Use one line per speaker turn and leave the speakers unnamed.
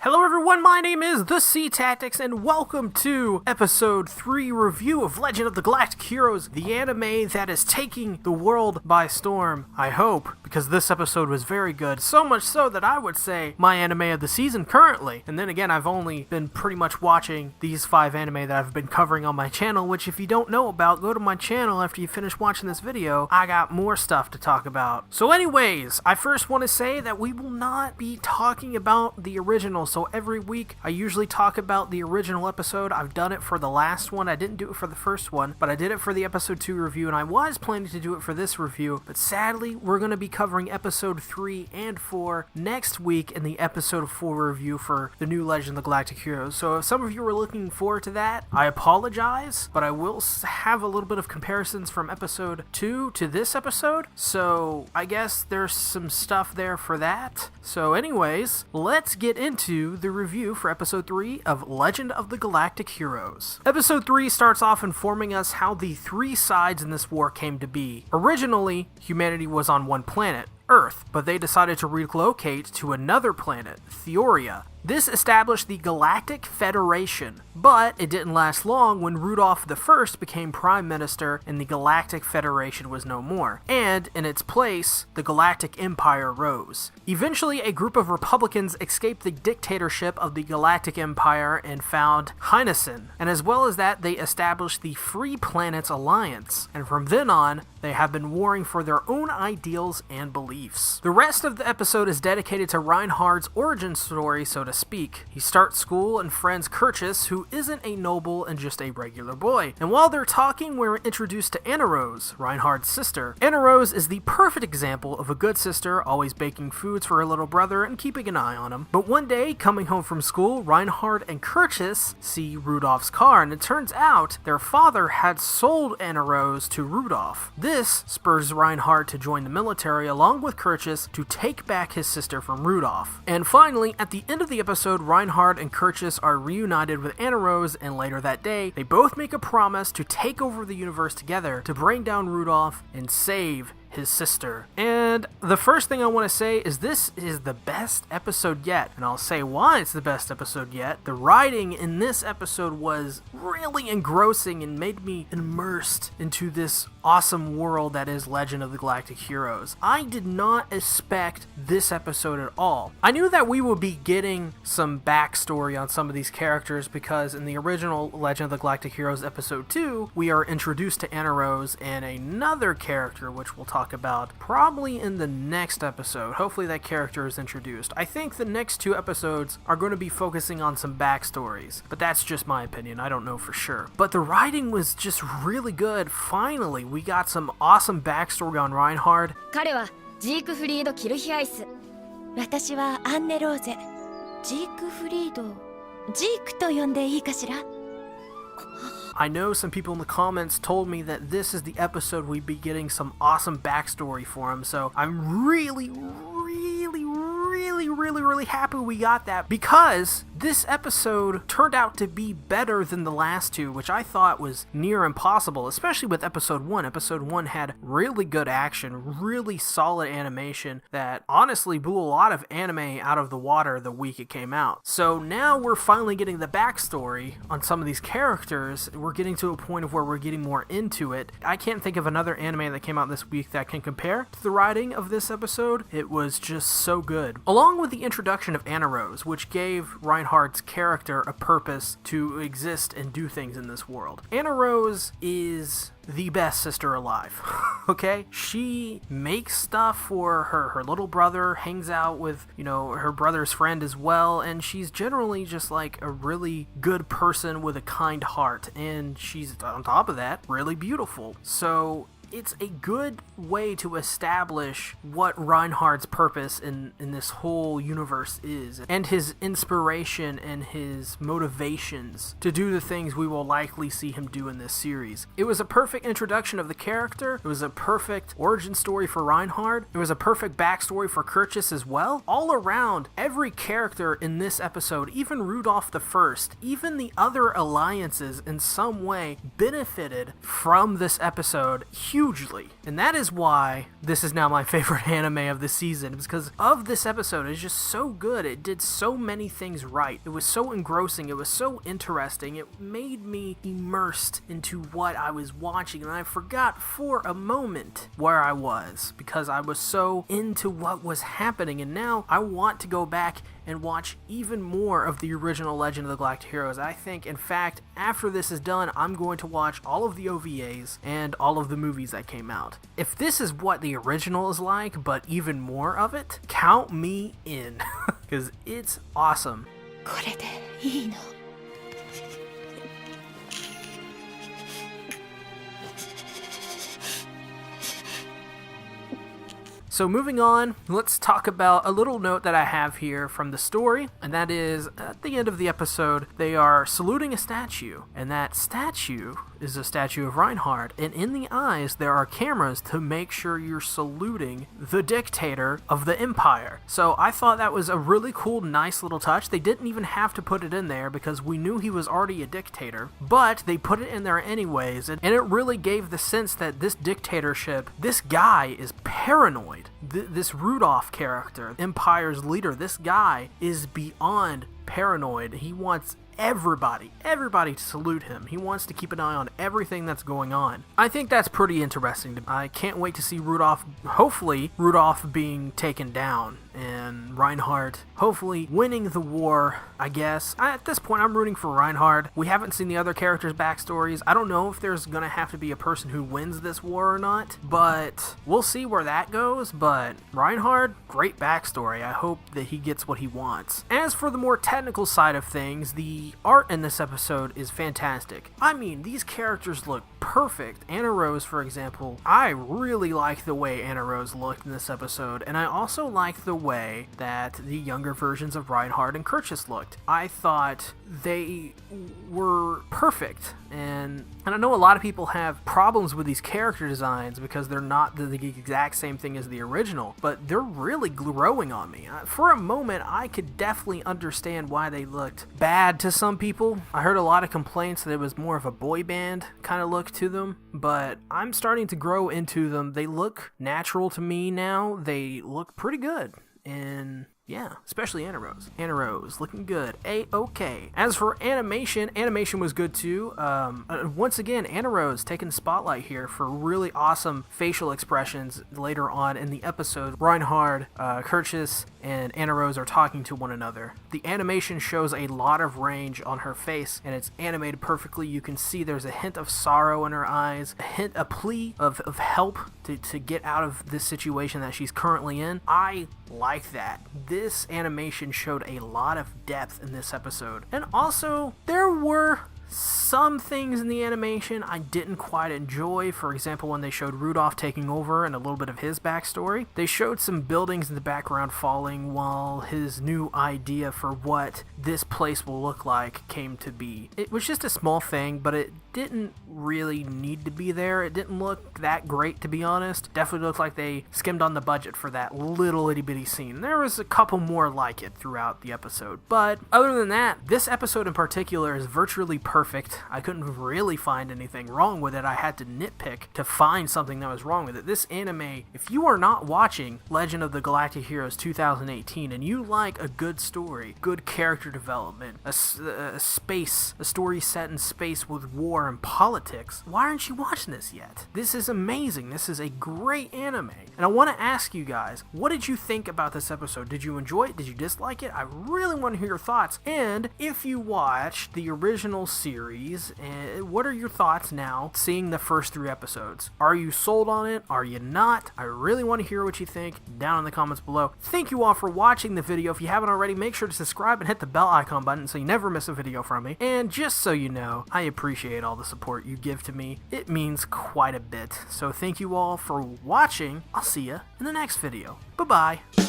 Hello everyone, my name is the SeaTactics, and welcome to episode 3 review of Legend of the Galactic Heroes, the anime that is taking the world by storm, I hope, because this episode was very good, so much so that I would say my anime of the season currently. And then again, I've only been pretty much watching these 5 anime that I've been covering on my channel, which if you don't know about, go to my channel after you finish watching this video. I got more stuff to talk about. So anyways, I first want to say that we will not be talking about the original. So every week, I usually talk about the original episode. I've done it for the last one. I didn't do it for the first one, but I did it for the episode 2 review, and I was planning to do it for this review, but sadly, we're going to be covering episode 3 and 4 next week in the episode 4 review for the new Legend of the Galactic Heroes. So if some of you are looking forward to that, I apologize, but I will have a little bit of comparisons from episode 2 to this episode, so I guess there's some stuff there for that. So anyways, let's get into the review for episode 3 of Legend of the Galactic Heroes. Episode 3 starts off informing us how the 3 sides in this war came to be. Originally, humanity was on one planet, Earth, but they decided to relocate to another planet, Theoria. This established the Galactic Federation, but it didn't last long when Rudolph I became Prime Minister and the Galactic Federation was no more, and in its place, the Galactic Empire rose. Eventually, a group of Republicans escaped the dictatorship of the Galactic Empire and found Heinessen, and as well as that, they established the Free Planets Alliance, and from then on, they have been warring for their own ideals and beliefs. The rest of the episode is dedicated to Reinhard's origin story, so to speak. He starts school and friends Kirchis, who isn't a noble and just a regular boy. And while they're talking, we're introduced to Annerose, Reinhard's sister. Annerose is the perfect example of a good sister, always baking foods for her little brother and keeping an eye on him. But one day, coming home from school, Reinhard and Kirchis see Rudolph's car, and it turns out their father had sold Annerose to Rudolph. This spurs Reinhard to join the military along with Kirchis to take back his sister from Rudolph. And finally, at the end of the episode, Reinhard and Kirchis are reunited with Annerose, and later that day, they both make a promise to take over the universe together to bring down Rudolph and save his sister. And the first thing I want to say is this is the best episode yet, and I'll say why it's the best episode yet. The writing in this episode was really engrossing and made me immersed into this awesome world that is Legend of the Galactic Heroes. I did not expect this episode at all. I knew that we would be getting some backstory on some of these characters because in the original Legend of the Galactic Heroes episode 2, we are introduced to Annerose and another character which we'll talk about probably in the next episode. Hopefully that character is introduced. I think the next 2 episodes are going to be focusing on some backstories, but that's just my opinion. I don't know for sure. But the writing was just really good. Finally, we got some awesome backstory on Reinhard.
彼はジークフリード・キルヒアイス。私はアンネローゼ。ジークフリード、ジークと呼んでいいかしら?
I know some people in the comments told me that this is the episode we'd be getting some awesome backstory for him, so I'm really happy we got that because this episode turned out to be better than the last 2, which I thought was near impossible, especially with episode 1. Episode 1 had really good action, really solid animation that honestly blew a lot of anime out of the water the week it came out. So now we're finally getting the backstory on some of these characters. We're getting to a point of where we're getting more into it. I can't think of another anime that came out this week that can compare to the writing of this episode. It was just so good. Along with the introduction of Annerose, which gave Reinhard's character a purpose to exist and do things in this world. Annerose is the best sister alive, okay? She makes stuff for her little brother, hangs out with, her brother's friend as well, and she's generally just like a really good person with a kind heart, and she's, on top of that, really beautiful. So it's a good way to establish what Reinhard's purpose in this whole universe is, and his inspiration and his motivations to do the things we will likely see him do in this series. It was a perfect introduction of the character, it was a perfect origin story for Reinhard, it was a perfect backstory for Kirchis as well. All around, every character in this episode, even Rudolph I, even the other alliances in some way benefited from this episode. Huge hugely. And that is why this is now my favorite anime of the season, because of this episode. It's just so good. It did so many things right. It was so engrossing. It was so interesting. It made me immersed into what I was watching, and I forgot for a moment where I was because I was so into what was happening. And now I want to go back and watch even more of the original Legend of the Galactic Heroes. I think, in fact, after this is done, I'm going to watch all of the OVAs and all of the movies that came out. If this is what the original is like, but even more of it, count me in, because it's awesome.
これでいいの?
So moving on, let's talk about a little note that I have here from the story, and that is, at the end of the episode, they are saluting a statue, and that statue is a statue of Reinhard, and in the eyes there are cameras to make sure you're saluting the dictator of the empire. So I thought that was a really cool, nice little touch. They didn't even have to put it in there because we knew he was already a dictator, but they put it in there anyways, and it really gave the sense that this dictatorship, this guy is paranoid. This Rudolph character, Empire's leader, this guy is beyond paranoid. He wants everybody to salute him. He wants to keep an eye on everything that's going on. I think that's pretty interesting. I can't wait to see Rudolph, hopefully Rudolph being taken down and Reinhard hopefully winning the war, I guess. At this point, I'm rooting for Reinhard. We haven't seen the other characters' backstories. I don't know if there's gonna have to be a person who wins this war or not, but we'll see where that goes. But Reinhard, great backstory. I hope that he gets what he wants. As for the more technical side of things, the art in this episode is fantastic. I mean, these characters look perfect. Annerose, for example, I really like the way Annerose looked in this episode, and I also like the way that the younger versions of Reinhard and Kirchis looked. I thought they were perfect, and I know a lot of people have problems with these character designs because they're not the exact same thing as the original, but they're really growing on me. For a moment, I could definitely understand why they looked bad to some people. I heard a lot of complaints that it was more of a boy band kind of look to them, but I'm starting to grow into them. They look natural to me now. They look pretty good. And yeah, especially Annerose. Annerose, looking good. A-okay. As for animation was good too. Once again, Annerose taking the spotlight here for really awesome facial expressions later on in the episode. Reinhard, Kirchis, and Annerose are talking to one another. The animation shows a lot of range on her face, and it's animated perfectly. You can see there's a hint of sorrow in her eyes, a plea of help to get out of this situation that she's currently in. I like that. This animation showed a lot of depth in this episode. And also, there were some things in the animation I didn't quite enjoy. For example, when they showed Rudolph taking over and a little bit of his backstory. They showed some buildings in the background falling while his new idea for what this place will look like came to be. It was just a small thing, but it didn't really need to be there. It didn't look that great, to be honest. Definitely looked like they skimmed on the budget for that little itty bitty scene. There was a couple more like it throughout the episode, but other than that, this episode in particular is virtually perfect. I couldn't really find anything wrong with it. I had to nitpick to find something that was wrong with it. This anime, if you are not watching Legend of the Galactic Heroes 2018 and you like a good story, good character development, a story set in space with war and politics, why aren't you watching this yet? This is amazing. This is a great anime. And I want to ask you guys, what did you think about this episode? Did you enjoy it? Did you dislike it? I really want to hear your thoughts. And if you watched the original series, what are your thoughts now seeing the first 3 episodes? Are you sold on it? Are you not? I really want to hear what you think down in the comments below. Thank you all for watching the video. If you haven't already, make sure to subscribe and hit the bell icon button so you never miss a video from me. And just so you know, I appreciate all the support you give to me. It means quite a bit. So thank you all for watching. I'll see you in the next video. Bye-bye.